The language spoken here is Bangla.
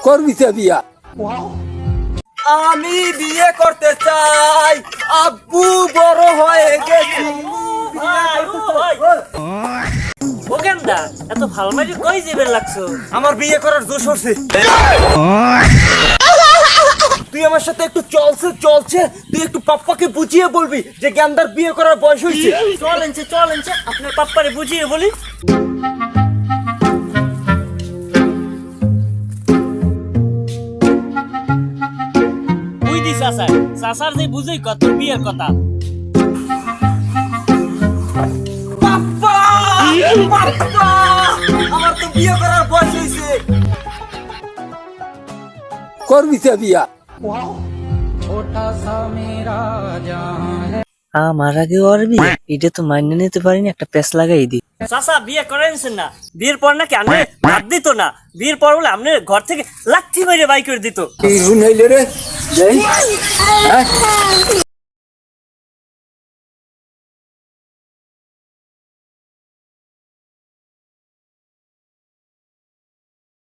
করবি তো বিয়া? আমি বিয়ে করতে চাই, আব্বু বড় হয়ে গেছি। ওকেন্দা এত ভালো মাঝে কই যাবেন লাগছো? আমার বিয়ে করার জোশ হচ্ছে। তুই আমার সাথে একটু চলছে তুই একটু পাপ্পাকে বুঝিয়ে বলবি যে জ্ঞানদার বিয়ে করার বয়স হয়েছে। চলেনছে আপনার পাপ্পারে বুঝিয়ে বলি। বুঝদি চাচার যে বুঝই কত বিয়ের কথা। পাপ্পা আমার তো বিয়ে করার বয়স হয়েছে। করবি তো বিয়া? আমার আগে ওর বিয়ে, এটা তো মাইনে নিতে পারিনি, একটা পেস লাগাই দি। চাচা বিয়ে করেনছেন না? বিয়ের পর নাকি আপনি ভাত দিত না, বিয়ের পর বলে আপনি ঘর থেকে লাঠি মেরে বাই করে দিত। কি হইলে রে?